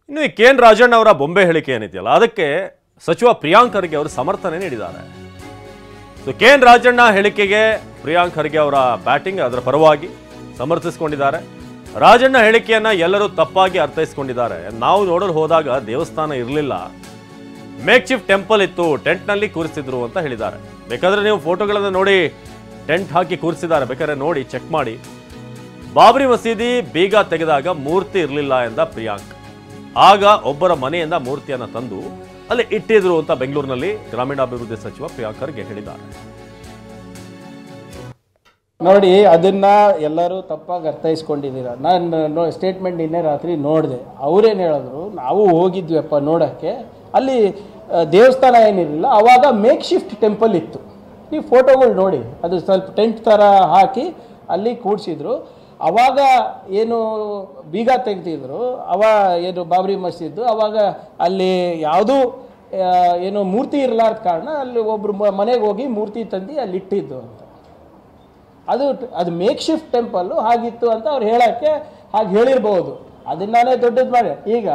ಇನ್ನು ಈ ಕೆ.ಎನ್. ರಾಜಣ್ಣ ಅವರ ಬೊಂಬೆ ಹೇಳಿಕೆ ಏನಿದೆಯಲ್ಲ ಅದಕ್ಕೆ ಸಚಿವ ಪ್ರಿಯಾಂಕ್ ಖರ್ಗೆ ಅವರು ಸಮರ್ಥನೆ ನೀಡಿದ್ದಾರೆ. So KN. ರಾಜಣ್ಣ ಹೇಳಿಕೆಗೆ ಪ್ರಿಯಾಂಕ್ ಖರ್ಗೆ ಅವರ ಬ್ಯಾಟಿಂಗ್ ಅದರ ಪರವಾಗಿ ಸಮರ್ಥಿಸಿಕೊಂಡಿದ್ದಾರೆ. ರಾಜಣ್ಣ ಹೇಳಿಕೆಯನ್ನ ಎಲ್ಲರೂ ತಪ್ಪಾಗಿ ಅರ್ಥೈಸಿಕೊಂಡಿದ್ದಾರೆ. ನಾವು ನೋಡಲು ಹೋದಾಗ ದೇವಸ್ಥಾನ ಇರಲಿಲ್ಲ, ಮೇಕ್ ಶಿಫ್ಟ್ ಟೆಂಪಲ್ ಇತ್ತು, ಟೆಂಟ್ನಲ್ಲಿ ಕೂರಿಸಿದ್ರು ಅಂತ ಹೇಳಿದ್ದಾರೆ. ಬೇಕಾದ್ರೆ ನೀವು ಫೋಟೋಗಳನ್ನು ನೋಡಿ, ಟೆಂಟ್ ಹಾಕಿ ಕೂರಿಸಿದ್ದಾರೆ, ಬೇಕಾದ್ರೆ ನೋಡಿ ಚೆಕ್ ಮಾಡಿ. ಬಾಬರಿ ಮಸೀದಿ ಬೀಗ ತೆಗೆದಾಗ ಮೂರ್ತಿ ಇರಲಿಲ್ಲ ಎಂದ ಪ್ರಿಯಾಂಕ್. ಆಗ ಒಬ್ಬರ ಮನೆಯಿಂದ ಮೂರ್ತಿಯನ್ನ ತಂದು ಅಲ್ಲಿ ಇಟ್ಟಿದ್ರು ಅಂತ ಬೆಂಗಳೂರಿನಲ್ಲಿ ಗ್ರಾಮೀಣಾಭಿವೃದ್ಧಿ ಸಚಿವ ಪ್ರಿಯಾಂಕ್ ಖರ್ಗೆ ಹೇಳಿದ್ದಾರೆ. ನೋಡಿ, ಅದನ್ನ ಎಲ್ಲರೂ ತಪ್ಪಾಗಿ ಅರ್ಥೈಸ್ಕೊಂಡಿದ್ದೀರ. ನಾನು ಸ್ಟೇಟ್ಮೆಂಟ್ ನಿನ್ನೆ ರಾತ್ರಿ ನೋಡಿದೆ. ಅವರೇನು ಹೇಳಿದ್ರು, ನಾವು ಹೋಗಿದ್ವಿಪ್ಪ ನೋಡೋಕ್ಕೆ, ಅಲ್ಲಿ ದೇವಸ್ಥಾನ ಏನಿರಲಿಲ್ಲ, ಆವಾಗ ಮೇಕ್ ಶಿಫ್ಟ್ ಟೆಂಪಲ್ ಇತ್ತು. ನೀವು ಫೋಟೋಗಳು ನೋಡಿ, ಅದು ಸ್ವಲ್ಪ ಟೆಂಟ್ ಥರ ಹಾಕಿ ಅಲ್ಲಿ ಕೂಡಿಸಿದ್ರು. ಆವಾಗ ಏನು ಬೀಗ ತೆಗೆದಿದ್ರು, ಏನು ಬಾಬರಿ ಮಸೀದು, ಆವಾಗ ಅಲ್ಲಿ ಯಾವುದೂ ಏನು ಮೂರ್ತಿ ಇರಲಾರ್ದ ಕಾರಣ ಅಲ್ಲಿ ಒಬ್ಬರು ಮನೆಗೆ ಹೋಗಿ ಮೂರ್ತಿ ತಂದು ಅಲ್ಲಿ ಇಟ್ಟಿದ್ದು ಅಂತ. ಅದು ಮೇಕ್ ಶಿಫ್ಟ್ ಟೆಂಪಲ್ಲು ಹಾಗಿತ್ತು ಅಂತ ಅವ್ರು ಹೇಳೋಕ್ಕೆ ಹಾಗೆ ಹೇಳಿರ್ಬೋದು. ಅದನ್ನಾನೇ ದೊಡ್ಡದು ಮಾಡಿ ಈಗ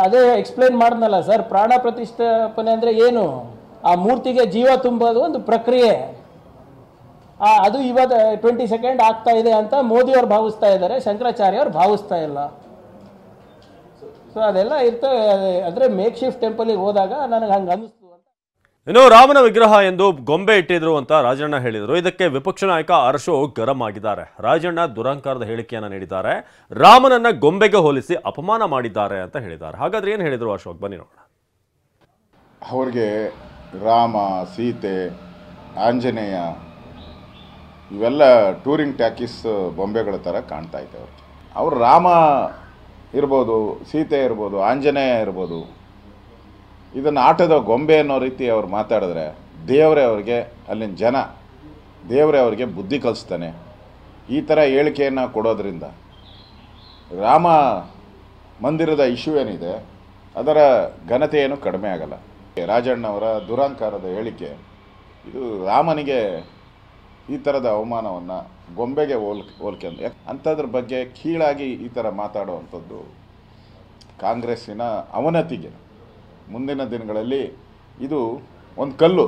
ಅದೇ ಎಕ್ಸ್ಪ್ಲೇನ್ ಮಾಡಿದ್ನಲ್ಲ ಸರ್, ಪ್ರಾಣ ಪ್ರತಿಷ್ಠಾಪನೆ ಅಂದರೆ ಏನು? ಆ ಮೂರ್ತಿಗೆ ಜೀವ ತುಂಬೋದು ಒಂದು ಪ್ರಕ್ರಿಯೆ. ಅದು ಇವತ್ತು 22 ಆಗ್ತಾ ಇದೆ ಅಂತ ಮೋದಿಯವ್ರು ಭಾವಿಸ್ತಾ ಇದ್ದಾರೆ, ಶಂಕರಾಚಾರ್ಯ ಅವ್ರು ಭಾವಿಸ್ತಾ ಇಲ್ಲ. ಸೊ ಅದೆಲ್ಲ ಇರ್ತವೆ. ಅಂದರೆ ಮೇಕ್ ಶಿಫ್ಟ್ ಟೆಂಪಲಿಗೆ ಹೋದಾಗ ನನಗೆ ಹಂಗೆ ಅನ್ನಿಸ್ತು ಅಂತ. ಇನ್ನು ರಾಮನ ವಿಗ್ರಹ ಎಂದು ಗೊಂಬೆ ಇಟ್ಟಿದ್ರು ಅಂತ ರಾಜಣ್ಣ ಹೇಳಿದರು. ಇದಕ್ಕೆ ವಿಪಕ್ಷ ನಾಯಕ ಅಶೋಕ್ ಗರಂ ಆಗಿದ್ದಾರೆ. ರಾಜಣ್ಣ ದುರಂಕಾರದ ಹೇಳಿಕೆಯನ್ನ ನೀಡಿದ್ದಾರೆ. ರಾಮನನ್ನ ಗೊಂಬೆಗೆ ಹೋಲಿಸಿ ಅಪಮಾನ ಮಾಡಿದ್ದಾರೆ ಅಂತ ಹೇಳಿದ್ದಾರೆ. ಹಾಗಾದ್ರೆ ಏನು ಹೇಳಿದ್ರು ಅಶೋಕ್, ಬನ್ನಿ ನೋಡೋಣ. ಅವ್ರಿಗೆ ರಾಮ, ಸೀತೆ, ಆಂಜನೇಯ ಇವೆಲ್ಲ ಟೂರಿಂಗ್ ಟ್ಯಾಕಿಸ್ ಬೊಂಬೆಗಳ ಥರ ಕಾಣ್ತಾ ಇದೆ ಅವ್ರಿಗೆ. ಅವರು ರಾಮ ಇರ್ಬೋದು, ಸೀತೆ ಇರ್ಬೋದು, ಆಂಜನೇಯ ಇರ್ಬೋದು, ಇದನ್ನು ಆಟದ ಗೊಂಬೆ ಅನ್ನೋ ರೀತಿ ಅವ್ರು ಮಾತಾಡಿದ್ರೆ ದೇವರೇ ಅವ್ರಿಗೆ, ಅಲ್ಲಿನ ಜನ ದೇವರೇ ಅವ್ರಿಗೆ ಬುದ್ಧಿ ಕಲಿಸ್ತಾನೆ. ಈ ಥರ ಹೇಳಿಕೆಯನ್ನು ಕೊಡೋದ್ರಿಂದ ರಾಮ ಮಂದಿರದ ಇಶ್ಯೂ ಏನಿದೆ ಅದರ ಘನತೆ ಏನು ಕಡಿಮೆ ಆಗಲ್ಲ. ರಾಜಣ್ಣವರ ದುರಂಕಾರದ ಹೇಳಿಕೆ ಇದು ರಾಮನಿಗೆ ಈ ಥರದ ಅವಮಾನವನ್ನು ಗೊಂಬೆಗೆ ಹೋಲಿಕೆ ಅಂಥದ್ರ ಬಗ್ಗೆ ಕೀಳಾಗಿ ಈ ಥರ ಮಾತಾಡುವಂಥದ್ದು ಕಾಂಗ್ರೆಸ್ಸಿನ ಅವನತಿಗೆ ಮುಂದಿನ ದಿನಗಳಲ್ಲಿ ಇದು ಒಂದು ಕಲ್ಲು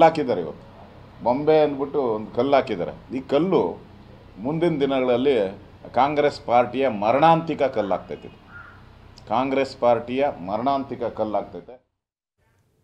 ಹಾಕಿದ್ದಾರೆ. ಇವತ್ತು ಬೊಂಬೆ ಅಂದ್ಬಿಟ್ಟು ಒಂದು ಕಲ್ಲು ಹಾಕಿದ್ದಾರೆ. ಈ ಕಲ್ಲು ಮುಂದಿನ ದಿನಗಳಲ್ಲಿ ಕಾಂಗ್ರೆಸ್ ಪಾರ್ಟಿಯ ಮರಣಾಂತಿಕ ಕಲ್ಲಾಗ್ತೈತೆ. ಕಾಂಗ್ರೆಸ್ ಪಾರ್ಟಿಯ ಮರಣಾಂತಿಕ ಕಲ್ಲಾಗ್ತೈತೆ.